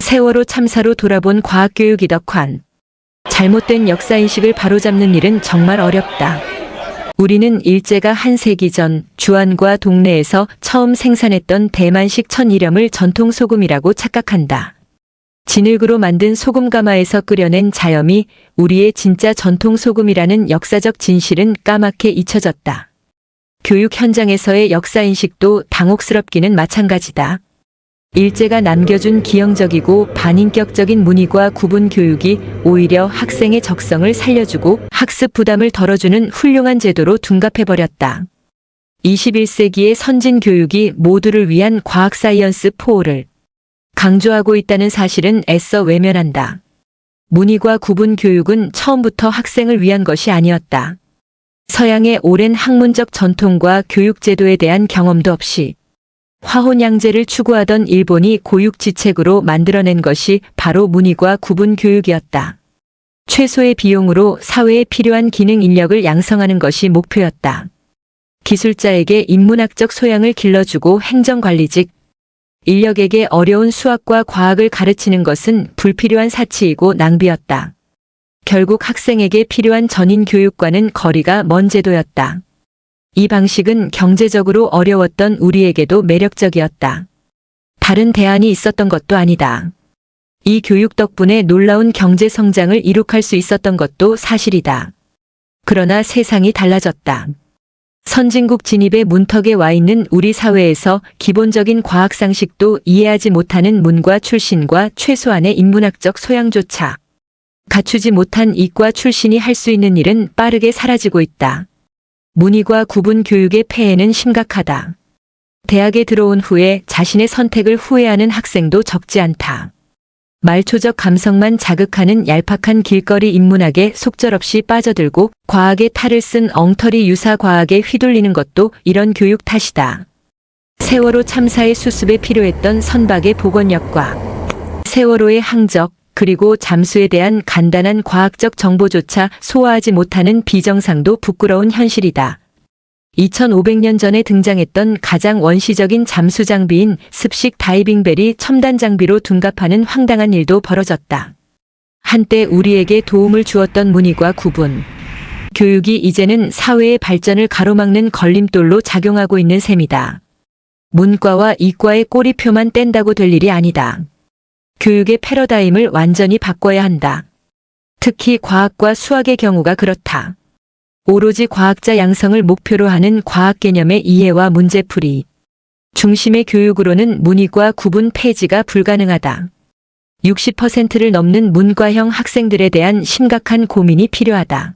세월호 참사로 돌아본 과학교육 이덕환. 잘못된 역사인식을 바로잡는 일은 정말 어렵다. 우리는 일제가 한 세기 전 주안과 동래에서 처음 생산했던 대만식 천일염을 전통 소금이라고 착각한다. 진흙으로 만든 소금가마에서 끓여낸 자염이 우리의 진짜 전통 소금이라는 역사적 진실은 까맣게 잊혀졌다. 교육 현장에서의 역사인식도 당혹스럽기는 마찬가지다. 일제가 남겨준 기형적이고 반인격적인 문의과 구분 교육이 오히려 학생의 적성을 살려주고 학습 부담을 덜어주는 훌륭한 제도로 둔갑해버렸다. 21세기의 선진 교육이 모두를 위한 과학 사이언스 포를 강조하고 있다는 사실은 애써 외면한다. 문의과 구분 교육은 처음부터 학생을 위한 것이 아니었다. 서양의 오랜 학문적 전통과 교육 제도에 대한 경험도 없이 화혼양제를 추구하던 일본이 고육지책으로 만들어낸 것이 바로 문의과 구분 교육이었다. 최소의 비용으로 사회에 필요한 기능 인력을 양성하는 것이 목표였다. 기술자에게 인문학적 소양을 길러주고 행정관리직 인력에게 어려운 수학과 과학을 가르치는 것은 불필요한 사치이고 낭비였다. 결국 학생에게 필요한 전인 교육과는 거리가 먼 제도였다. 이 방식은 경제적으로 어려웠던 우리에게도 매력적이었다. 다른 대안이 있었던 것도 아니다. 이 교육 덕분에 놀라운 경제 성장을 이룩할 수 있었던 것도 사실이다. 그러나 세상이 달라졌다. 선진국 진입의 문턱에 와 있는 우리 사회에서 기본적인 과학 상식도 이해하지 못하는 문과 출신과 최소한의 인문학적 소양조차 갖추지 못한 이과 출신이 할 수 있는 일은 빠르게 사라지고 있다. 문의과 구분 교육의 폐해는 심각하다. 대학에 들어온 후에 자신의 선택을 후회하는 학생도 적지 않다. 말초적 감성만 자극하는 얄팍한 길거리 인문학에 속절없이 빠져들고 과학의 탈을 쓴 엉터리 유사 과학에 휘둘리는 것도 이런 교육 탓이다. 세월호 참사의 수습에 필요했던 선박의 복원력과 세월호의 항적 그리고 잠수에 대한 간단한 과학적 정보조차 소화하지 못하는 비정상도 부끄러운 현실이다. 2500년 전에 등장했던 가장 원시적인 잠수 장비인 습식 다이빙벨이 첨단 장비로 둔갑하는 황당한 일도 벌어졌다. 한때 우리에게 도움을 주었던 문의과 구분 교육이 이제는 사회의 발전을 가로막는 걸림돌로 작용하고 있는 셈이다. 문과와 이과의 꼬리표만 뗀다고 될 일이 아니다. 교육의 패러다임을 완전히 바꿔야 한다. 특히 과학과 수학의 경우가 그렇다. 오로지 과학자 양성을 목표로 하는 과학 개념의 이해와 문제풀이 중심의 교육으로는 문의과 구분 폐지가 불가능하다. 60%를 넘는 문과형 학생들에 대한 심각한 고민이 필요하다.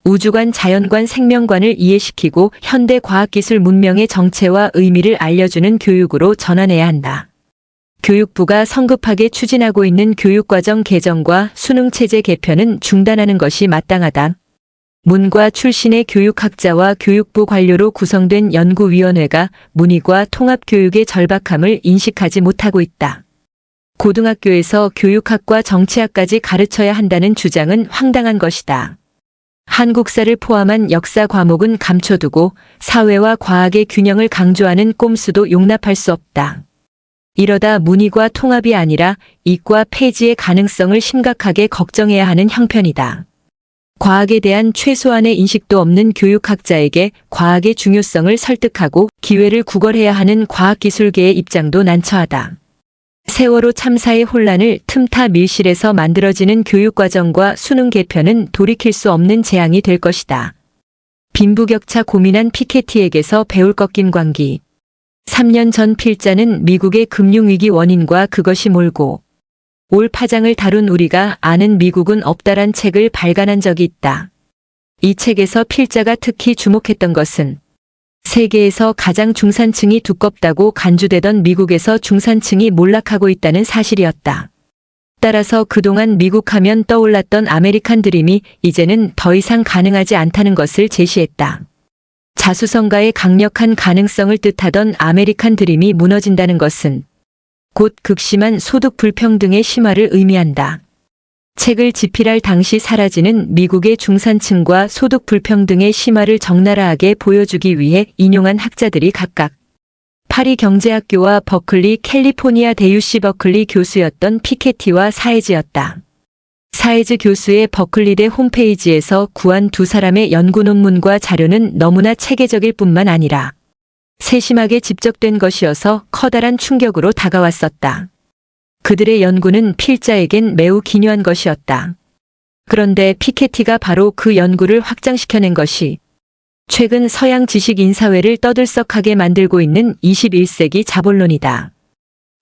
우주관, 자연관, 생명관을 이해시키고 현대 과학기술 문명의 정체와 의미를 알려주는 교육으로 전환해야 한다. 교육부가 성급하게 추진하고 있는 교육과정 개정과 수능체제 개편은 중단하는 것이 마땅하다. 문과 출신의 교육학자와 교육부 관료로 구성된 연구위원회가 문의과 통합교육의 절박함을 인식하지 못하고 있다. 고등학교에서 교육학과 정치학까지 가르쳐야 한다는 주장은 황당한 것이다. 한국사를 포함한 역사 과목은 감춰두고 사회와 과학의 균형을 강조하는 꼼수도 용납할 수 없다. 이러다 문의과 통합이 아니라 이과 폐지의 가능성을 심각하게 걱정해야 하는 형편이다. 과학에 대한 최소한의 인식도 없는 교육학자에게 과학의 중요성을 설득하고 기회를 구걸해야 하는 과학기술계의 입장도 난처하다. 세월호 참사의 혼란을 틈타 밀실에서 만들어지는 교육과정과 수능 개편은 돌이킬 수 없는 재앙이 될 것이다. 빈부격차 고민한 피케티에게서 배울 꺾인 광기 3년 전 필자는 미국의 금융위기 원인과 그것이 몰고 올 파장을 다룬 우리가 아는 미국은 없다란 책을 발간한 적이 있다. 이 책에서 필자가 특히 주목했던 것은 세계에서 가장 중산층이 두껍다고 간주되던 미국에서 중산층이 몰락하고 있다는 사실이었다. 따라서 그동안 미국 하면 떠올랐던 아메리칸 드림이 이제는 더 이상 가능하지 않다는 것을 제시했다. 자수성가의 강력한 가능성을 뜻하던 아메리칸 드림이 무너진다는 것은 곧 극심한 소득 불평등의 심화를 의미한다. 책을 집필할 당시 사라지는 미국의 중산층과 소득 불평등의 심화를 적나라하게 보여주기 위해 인용한 학자들이 각각 파리 경제학교와 버클리 캘리포니아 대유시 버클리 교수였던 피케티와 사해즈였다. 사해즈 교수의 버클리대 홈페이지에서 구한 두 사람의 연구 논문과 자료는 너무나 체계적일 뿐만 아니라 세심하게 집적된 것이어서 커다란 충격으로 다가왔었다. 그들의 연구는 필자에겐 매우 기묘한 것이었다. 그런데 피케티가 바로 그 연구를 확장시켜낸 것이 최근 서양 지식 인사회를 떠들썩하게 만들고 있는 21세기 자본론이다.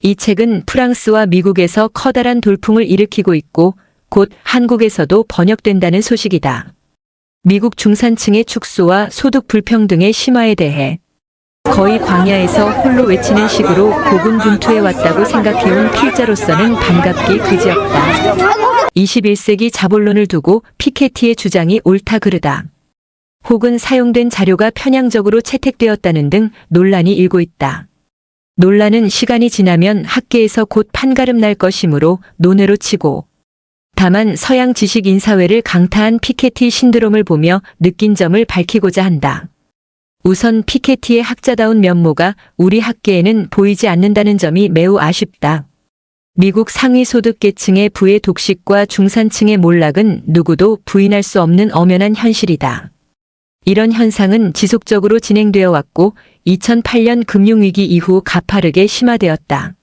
이 책은 프랑스와 미국에서 커다란 돌풍을 일으키고 있고 곧 한국에서도 번역된다는 소식이다. 미국 중산층의 축소와 소득 불평등의 심화에 대해 거의 광야에서 홀로 외치는 식으로 고군분투해 왔다고 생각해온 필자로서는 반갑기 그지없다. 21세기 자본론을 두고 피케티의 주장이 옳다 그르다. 혹은 사용된 자료가 편향적으로 채택되었다는 등 논란이 일고 있다. 논란은 시간이 지나면 학계에서 곧 판가름 날 것이므로 논외로 치고 다만 서양 지식 인사회를 강타한 피케티 신드롬을 보며 느낀 점을 밝히고자 한다. 우선 피케티의 학자다운 면모가 우리 학계에는 보이지 않는다는 점이 매우 아쉽다. 미국 상위 소득계층의 부의 독식과 중산층의 몰락은 누구도 부인할 수 없는 엄연한 현실이다. 이런 현상은 지속적으로 진행되어 왔고 2008년 금융위기 이후 가파르게 심화되었다.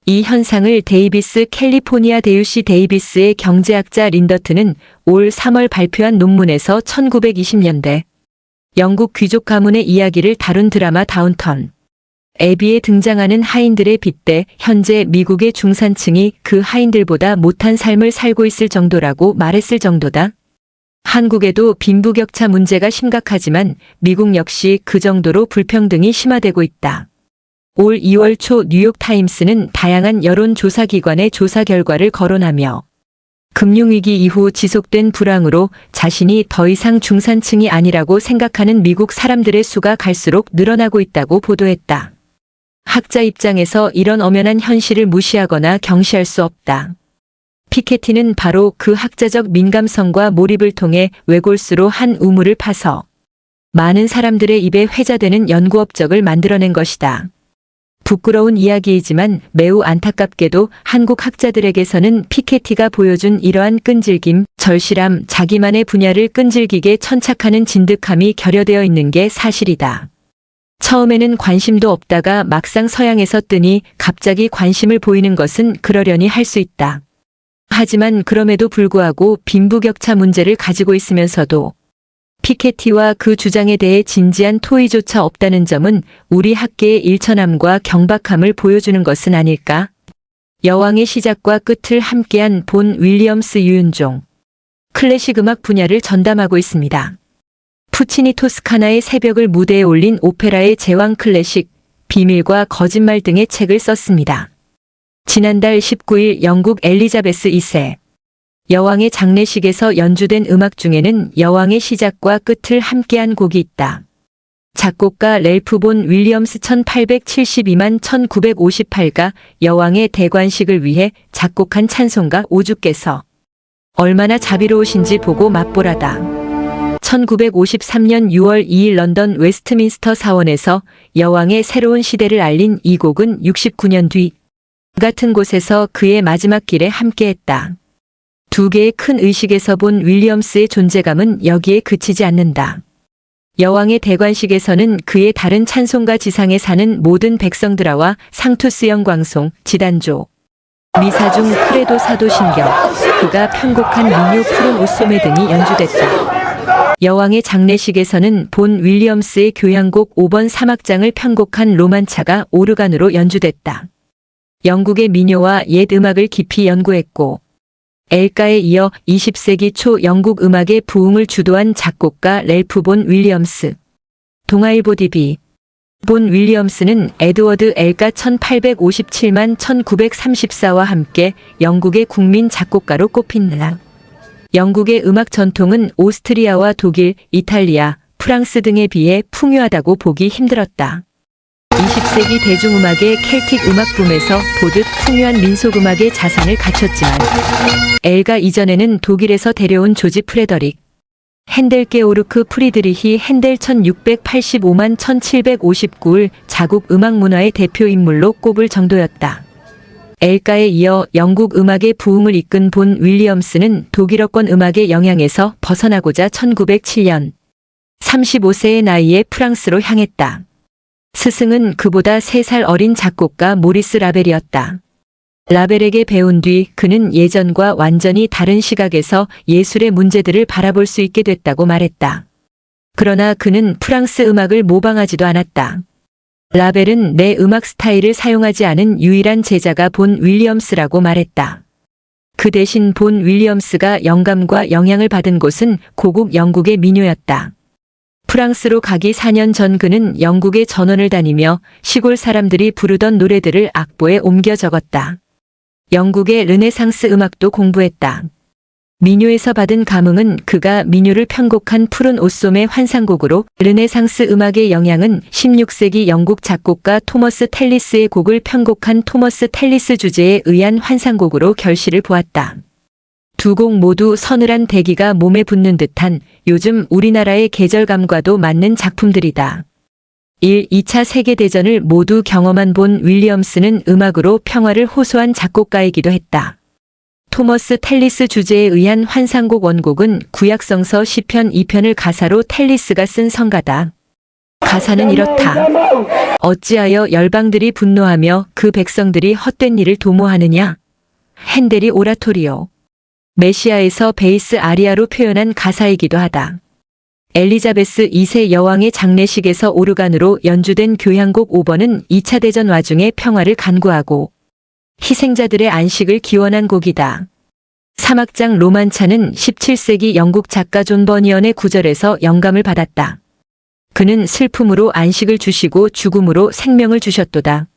이 현상을 데이비스 캘리포니아 대유시 데이비스의 경제학자 린더트는 올 3월 발표한 논문에서 1920년대 영국 귀족 가문의 이야기를 다룬 드라마 다운턴 애비에 등장하는 하인들에 빗대 현재 미국의 중산층이 그 하인들보다 못한 삶을 살고 있을 정도라고 말했을 정도다. 한국에도 빈부격차 문제가 심각하지만 미국 역시 그 정도로 불평등이 심화되고 있다. 올 2월 초 뉴욕타임스는 다양한 여론조사기관의 조사 결과를 거론하며 금융위기 이후 지속된 불황으로 자신이 더 이상 중산층이 아니라고 생각하는 미국 사람들의 수가 갈수록 늘어나고 있다고 보도했다. 학자 입장에서 이런 엄연한 현실을 무시하거나 경시할 수 없다. 피케티는 바로 그 학자적 민감성과 몰입을 통해 외골수로 한 우물을 파서 많은 사람들의 입에 회자되는 연구 업적을 만들어낸 것이다. 부끄러운 이야기이지만 매우 안타깝게도 한국 학자들에게서는 피케티가 보여준 이러한 끈질김, 절실함, 자기만의 분야를 끈질기게 천착하는 진득함이 결여되어 있는 게 사실이다. 처음에는 관심도 없다가 막상 서양에서 뜨니 갑자기 관심을 보이는 것은 그러려니 할 수 있다. 하지만 그럼에도 불구하고 빈부격차 문제를 가지고 있으면서도 피케티와 그 주장에 대해 진지한 토의조차 없다는 점은 우리 학계의 일천함과 경박함을 보여주는 것은 아닐까? 여왕의 시작과 끝을 함께한 본 윌리엄스 유윤종. 클래식 음악 분야를 전담하고 있습니다. 푸치니 토스카나의 새벽을 무대에 올린 오페라의 제왕 클래식, 비밀과 거짓말 등의 책을 썼습니다. 지난달 19일 영국 엘리자베스 2세 여왕의 장례식에서 연주된 음악 중에는 여왕의 시작과 끝을 함께한 곡이 있다. 작곡가 렐프 본 윌리엄스 1872만 1958가 여왕의 대관식을 위해 작곡한 찬송가 오주께서 얼마나 자비로우신지 보고 맛보라다. 1953년 6월 2일 런던 웨스트민스터 사원에서 여왕의 새로운 시대를 알린 이 곡은 69년 뒤 같은 곳에서 그의 마지막 길에 함께했다. 두 개의 큰 의식에서 본 윌리엄스의 존재감은 여기에 그치지 않는다. 여왕의 대관식에서는 그의 다른 찬송가 지상에 사는 모든 백성들아와 상투스 영광송, 지단조, 미사중 크레도 사도신경, 그가 편곡한 민요 푸른 옷소매 등이 연주됐다. 여왕의 장례식에서는 본 윌리엄스의 교향곡 5번 사막장을 편곡한 로만차가 오르간으로 연주됐다. 영국의 민요와 옛 음악을 깊이 연구했고 엘가에 이어 20세기 초 영국 음악의 부흥을 주도한 작곡가 렐프 본 윌리엄스. 동아일보 DB. 본 윌리엄스는 에드워드 엘가 1857만 1934와 함께 영국의 국민 작곡가로 꼽힌다. 영국의 음악 전통은 오스트리아와 독일, 이탈리아, 프랑스 등에 비해 풍요하다고 보기 힘들었다. 20세기 대중음악의 켈틱 음악 붐에서 보듯 풍요한 민속음악의 자산을 갖췄지만 엘가 이전에는 독일에서 데려온 조지 프레더릭 핸델 게오르크 프리드리히 핸델 1685만 1759을 자국 음악 문화의 대표 인물로 꼽을 정도였다. 엘가에 이어 영국 음악의 부흥을 이끈 본 윌리엄스는 독일어권 음악의 영향에서 벗어나고자 1907년 35세의 나이에 프랑스로 향했다. 스승은 그보다 3살 어린 작곡가 모리스 라벨이었다. 라벨에게 배운 뒤 그는 예전과 완전히 다른 시각에서 예술의 문제들을 바라볼 수 있게 됐다고 말했다. 그러나 그는 프랑스 음악을 모방하지도 않았다. 라벨은 내 음악 스타일을 사용하지 않은 유일한 제자가 본 윌리엄스라고 말했다. 그 대신 본 윌리엄스가 영감과 영향을 받은 곳은 고국 영국의 민요였다. 프랑스로 가기 4년 전 그는 영국의 전원을 다니며 시골 사람들이 부르던 노래들을 악보에 옮겨 적었다. 영국의 르네상스 음악도 공부했다. 민요에서 받은 감흥은 그가 민요를 편곡한 푸른 옷소매 환상곡으로, 르네상스 음악의 영향은 16세기 영국 작곡가 토머스 텔리스의 곡을 편곡한 토머스 텔리스 주제에 의한 환상곡으로 결실을 보았다. 두 곡 모두 서늘한 대기가 몸에 붙는 듯한 요즘 우리나라의 계절감과도 맞는 작품들이다. 1, 2차 세계대전을 모두 경험한 본 윌리엄스는 음악으로 평화를 호소한 작곡가이기도 했다. 토머스 텔리스 주제에 의한 환상곡 원곡은 구약성서 시편 2편을 가사로 텔리스가 쓴 성가다. 가사는 이렇다. 어찌하여 열방들이 분노하며 그 백성들이 헛된 일을 도모하느냐. 핸델이 오라토리오. 메시아에서 베이스 아리아로 표현한 가사이기도 하다. 엘리자베스 2세 여왕의 장례식에서 오르간으로 연주된 교향곡 5번은 2차 대전 와중에 평화를 간구하고 희생자들의 안식을 기원한 곡이다. 사막장 로만차는 17세기 영국 작가 존 버니언의 구절에서 영감을 받았다. 그는 슬픔으로 안식을 주시고 죽음으로 생명을 주셨도다.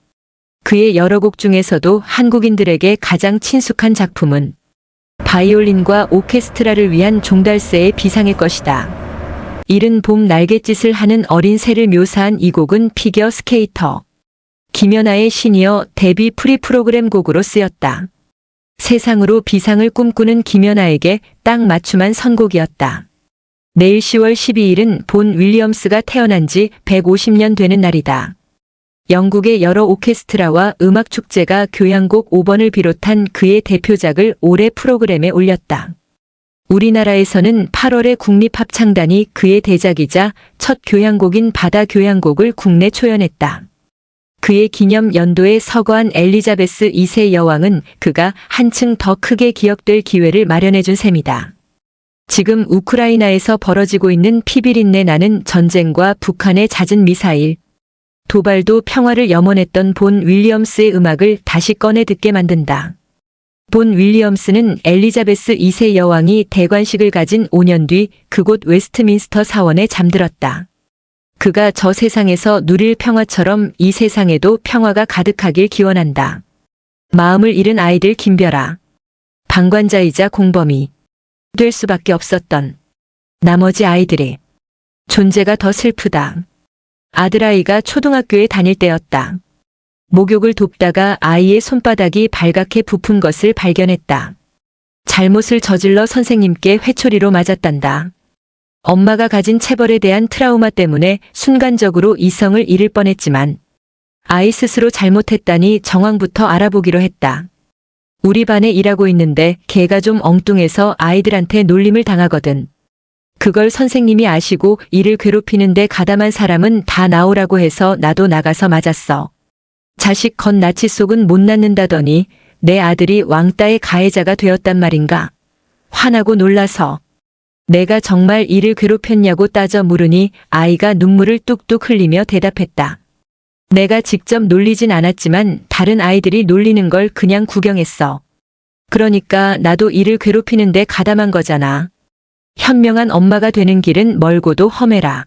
그의 여러 곡 중에서도 한국인들에게 가장 친숙한 작품은 바이올린과 오케스트라를 위한 종달새의 비상의 것이다. 이른 봄 날갯짓을 하는 어린 새를 묘사한 이 곡은 피겨 스케이터 김연아의 시니어 데뷔 프리 프로그램 곡으로 쓰였다. 세상으로 비상을 꿈꾸는 김연아에게 딱 맞춤한 선곡이었다. 내일 10월 12일은 본 윌리엄스가 태어난 지 150년 되는 날이다. 영국의 여러 오케스트라와 음악축제가 교향곡 5번을 비롯한 그의 대표작을 올해 프로그램에 올렸다. 우리나라에서는 8월에 국립합창단이 그의 대작이자 첫 교향곡인 바다 교향곡을 국내 초연했다. 그의 기념 연도에 서거한 엘리자베스 2세 여왕은 그가 한층 더 크게 기억될 기회를 마련해준 셈이다. 지금 우크라이나에서 벌어지고 있는 피비린내 나는 전쟁과 북한의 잦은 미사일, 도발도 평화를 염원했던 본 윌리엄스의 음악을 다시 꺼내 듣게 만든다. 본 윌리엄스는 엘리자베스 2세 여왕이 대관식을 가진 5년 뒤 그곳 웨스트민스터 사원에 잠들었다. 그가 저 세상에서 누릴 평화처럼 이 세상에도 평화가 가득하길 기원한다. 마음을 잃은 아이들 김별아. 방관자이자 공범이 될 수밖에 없었던 나머지 아이들의 존재가 더 슬프다. 아들아이가 초등학교에 다닐 때였다. 목욕을 돕다가 아이의 손바닥이 발갛게 부푼 것을 발견했다. 잘못을 저질러 선생님께 회초리로 맞았단다. 엄마가 가진 체벌에 대한 트라우마 때문에 순간적으로 이성을 잃을 뻔했지만 아이 스스로 잘못했다니 정황부터 알아보기로 했다. 우리 반에 일하고 있는데 걔가 좀 엉뚱해서 아이들한테 놀림을 당하거든. 그걸 선생님이 아시고 이를 괴롭히는데 가담한 사람은 다 나오라고 해서 나도 나가서 맞았어. 자식 건 나치 속은 못 낳는다더니 내 아들이 왕따의 가해자가 되었단 말인가. 화나고 놀라서 내가 정말 이를 괴롭혔냐고 따져 물으니 아이가 눈물을 뚝뚝 흘리며 대답했다. 내가 직접 놀리진 않았지만 다른 아이들이 놀리는 걸 그냥 구경했어. 그러니까 나도 이를 괴롭히는데 가담한 거잖아. 현명한 엄마가 되는 길은 멀고도 험해라.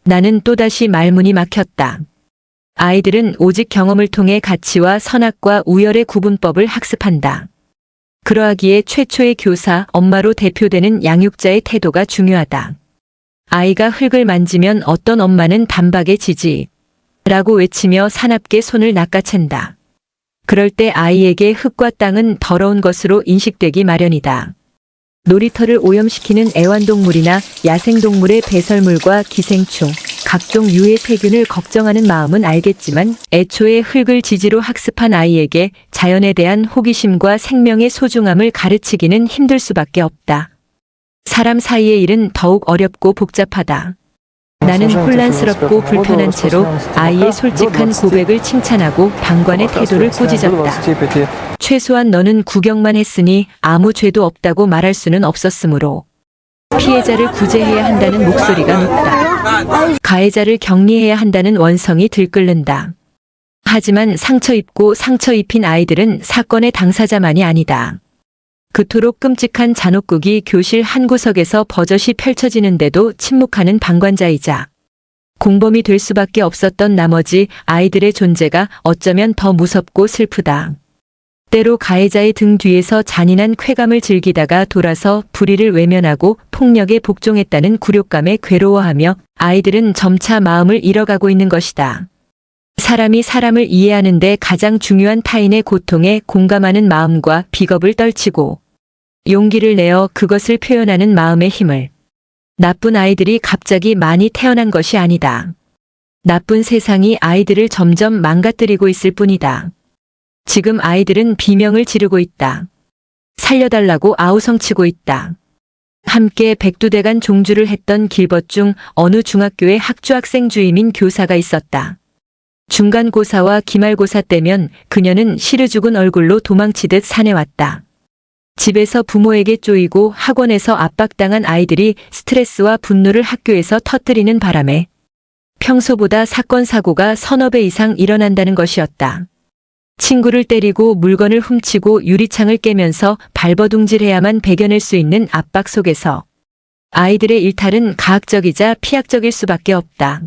나는 또다시 말문이 막혔다. 아이들은 오직 경험을 통해 가치와 선악과 우열의 구분법을 학습한다. 그러하기에 최초의 교사, 엄마로 대표되는 양육자의 태도가 중요하다. 아이가 흙을 만지면 어떤 엄마는 단박에 지지 라고 외치며 사납게 손을 낚아챈다. 그럴 때 아이에게 흙과 땅은 더러운 것으로 인식되기 마련이다. 놀이터를 오염시키는 애완동물이나 야생동물의 배설물과 기생충, 각종 유해 세균을 걱정하는 마음은 알겠지만 애초에 흙을 지지로 학습한 아이에게 자연에 대한 호기심과 생명의 소중함을 가르치기는 힘들 수밖에 없다. 사람 사이의 일은 더욱 어렵고 복잡하다. 나는 혼란스럽고 불편한 채로 아이의 솔직한 고백을 칭찬하고 방관의 태도를 꾸짖었다. 최소한 너는 구경만 했으니 아무 죄도 없다고 말할 수는 없었으므로 피해자를 구제해야 한다는 목소리가 높다. 가해자를 격리해야 한다는 원성이 들끓는다. 하지만 상처 입고 상처 입힌 아이들은 사건의 당사자만이 아니다. 그토록 끔찍한 잔혹극이 교실 한 구석에서 버젓이 펼쳐지는데도 침묵하는 방관자이자 공범이 될 수밖에 없었던 나머지 아이들의 존재가 어쩌면 더 무섭고 슬프다. 때로 가해자의 등 뒤에서 잔인한 쾌감을 즐기다가 돌아서 불의를 외면하고 폭력에 복종했다는 굴욕감에 괴로워하며 아이들은 점차 마음을 잃어가고 있는 것이다. 사람이 사람을 이해하는데 가장 중요한 타인의 고통에 공감하는 마음과 비겁을 떨치고 용기를 내어 그것을 표현하는 마음의 힘을. 나쁜 아이들이 갑자기 많이 태어난 것이 아니다. 나쁜 세상이 아이들을 점점 망가뜨리고 있을 뿐이다. 지금 아이들은 비명을 지르고 있다. 살려달라고 아우성치고 있다. 함께 백두대간 종주를 했던 길벗 중 어느 중학교의 학주학생 주임인 교사가 있었다. 중간고사와 기말고사 때면 그녀는 시르 죽은 얼굴로 도망치듯 산에 왔다. 집에서 부모에게 쪼이고 학원에서 압박당한 아이들이 스트레스와 분노를 학교에서 터뜨리는 바람에 평소보다 사건 사고가 서너 배 이상 일어난다는 것이었다. 친구를 때리고 물건을 훔치고 유리창을 깨면서 발버둥질해야만 배겨낼 수 있는 압박 속에서 아이들의 일탈은 가학적이자 피학적일 수밖에 없다.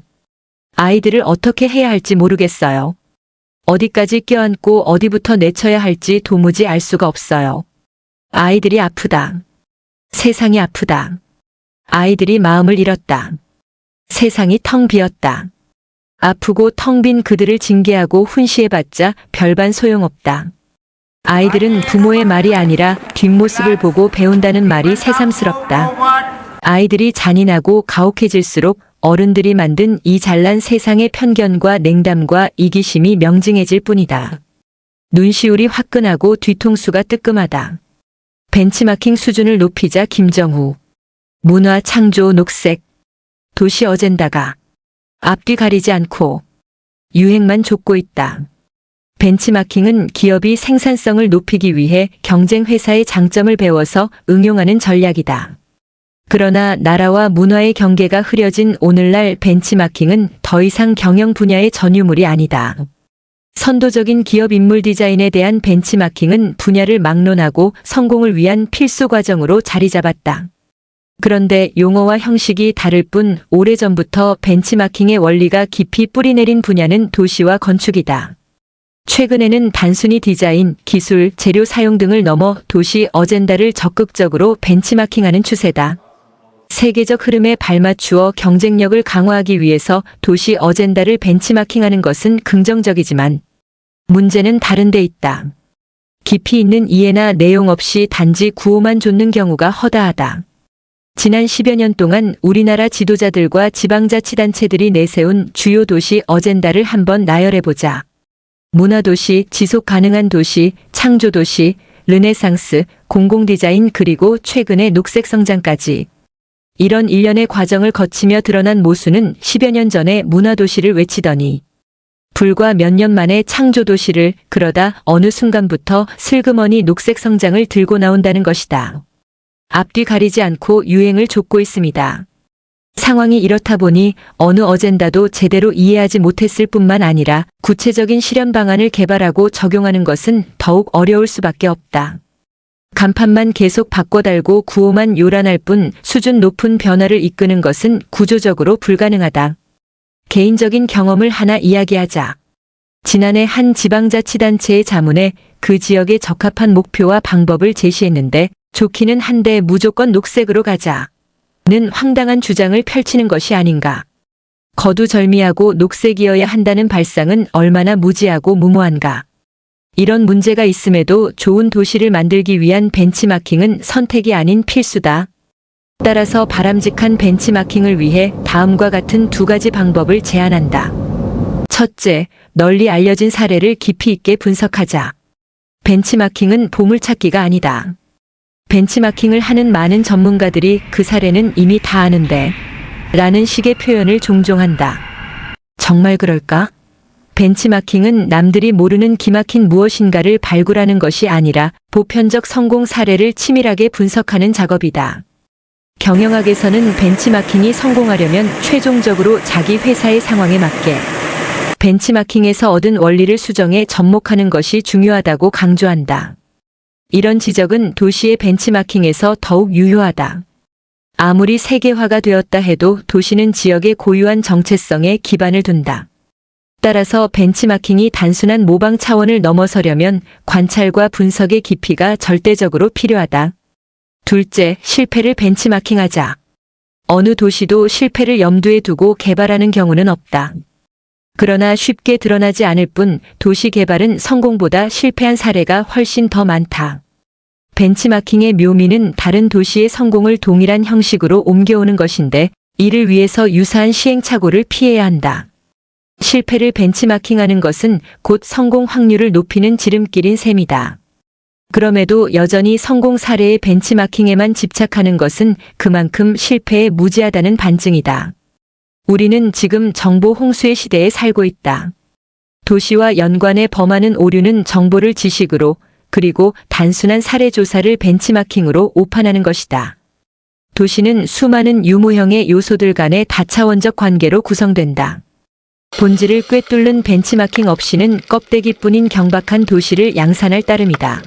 아이들을 어떻게 해야 할지 모르겠어요. 어디까지 껴안고 어디부터 내쳐야 할지 도무지 알 수가 없어요. 아이들이 아프다. 세상이 아프다. 아이들이 마음을 잃었다. 세상이 텅 비었다. 아프고 텅 빈 그들을 징계하고 훈시해봤자 별반 소용없다. 아이들은 부모의 말이 아니라 뒷모습을 보고 배운다는 말이 새삼스럽다. 아이들이 잔인하고 가혹해질수록 어른들이 만든 이 잘난 세상의 편견과 냉담과 이기심이 명징해질 뿐이다. 눈시울이 화끈하고 뒤통수가 뜨끔하다. 벤치마킹 수준을 높이자 김정후. 문화 창조 녹색. 도시 어젠다가 앞뒤 가리지 않고 유행만 좇고 있다. 벤치마킹은 기업이 생산성을 높이기 위해 경쟁 회사의 장점을 배워서 응용하는 전략이다. 그러나 나라와 문화의 경계가 흐려진 오늘날 벤치마킹은 더 이상 경영 분야의 전유물이 아니다. 선도적인 기업 인물 디자인에 대한 벤치마킹은 분야를 막론하고 성공을 위한 필수 과정으로 자리 잡았다. 그런데 용어와 형식이 다를 뿐 오래전부터 벤치마킹의 원리가 깊이 뿌리내린 분야는 도시와 건축이다. 최근에는 단순히 디자인, 기술, 재료 사용 등을 넘어 도시 어젠다를 적극적으로 벤치마킹하는 추세다. 세계적 흐름에 발맞추어 경쟁력을 강화하기 위해서 도시 어젠다를 벤치마킹하는 것은 긍정적이지만 문제는 다른 데 있다. 깊이 있는 이해나 내용 없이 단지 구호만 좇는 경우가 허다하다. 지난 10여 년 동안 우리나라 지도자들과 지방자치단체들이 내세운 주요 도시 어젠다를 한번 나열해보자. 문화도시, 지속가능한 도시, 창조도시, 르네상스, 공공디자인 그리고 최근의 녹색성장까지. 이런 일련의 과정을 거치며 드러난 모순은 10여 년 전에 문화도시를 외치더니 불과 몇 년 만에 창조도시를 그러다 어느 순간부터 슬그머니 녹색성장을 들고 나온다는 것이다. 앞뒤 가리지 않고 유행을 좇고 있습니다. 상황이 이렇다 보니 어느 어젠다도 제대로 이해하지 못했을 뿐만 아니라 구체적인 실현 방안을 개발하고 적용하는 것은 더욱 어려울 수밖에 없다. 간판만 계속 바꿔달고 구호만 요란할 뿐 수준 높은 변화를 이끄는 것은 구조적으로 불가능하다. 개인적인 경험을 하나 이야기하자. 지난해 한 지방자치단체의 자문에 그 지역에 적합한 목표와 방법을 제시했는데 좋기는 한데 무조건 녹색으로 가자는 황당한 주장을 펼치는 것이 아닌가. 거두절미하고 녹색이어야 한다는 발상은 얼마나 무지하고 무모한가. 이런 문제가 있음에도 좋은 도시를 만들기 위한 벤치마킹은 선택이 아닌 필수다. 따라서 바람직한 벤치마킹을 위해 다음과 같은 두 가지 방법을 제안한다. 첫째, 널리 알려진 사례를 깊이 있게 분석하자. 벤치마킹은 보물찾기가 아니다. 벤치마킹을 하는 많은 전문가들이 그 사례는 이미 다 아는데 라는 식의 표현을 종종 한다. 정말 그럴까? 벤치마킹은 남들이 모르는 기막힌 무엇인가를 발굴하는 것이 아니라 보편적 성공 사례를 치밀하게 분석하는 작업이다. 경영학에서는 벤치마킹이 성공하려면 최종적으로 자기 회사의 상황에 맞게 벤치마킹에서 얻은 원리를 수정해 접목하는 것이 중요하다고 강조한다. 이런 지적은 도시의 벤치마킹에서 더욱 유효하다. 아무리 세계화가 되었다 해도 도시는 지역의 고유한 정체성에 기반을 둔다. 따라서 벤치마킹이 단순한 모방 차원을 넘어서려면 관찰과 분석의 깊이가 절대적으로 필요하다. 둘째, 실패를 벤치마킹하자. 어느 도시도 실패를 염두에 두고 개발하는 경우는 없다. 그러나 쉽게 드러나지 않을 뿐 도시 개발은 성공보다 실패한 사례가 훨씬 더 많다. 벤치마킹의 묘미는 다른 도시의 성공을 동일한 형식으로 옮겨오는 것인데 이를 위해서 유사한 시행착오를 피해야 한다. 실패를 벤치마킹하는 것은 곧 성공 확률을 높이는 지름길인 셈이다. 그럼에도 여전히 성공 사례의 벤치마킹에만 집착하는 것은 그만큼 실패에 무지하다는 반증이다. 우리는 지금 정보 홍수의 시대에 살고 있다. 도시와 연관해 범하는 오류는 정보를 지식으로 그리고 단순한 사례 조사를 벤치마킹으로 오판하는 것이다. 도시는 수많은 유무형의 요소들 간의 다차원적 관계로 구성된다. 본질을 꿰뚫는 벤치마킹 없이는 껍데기뿐인 경박한 도시를 양산할 따름이다.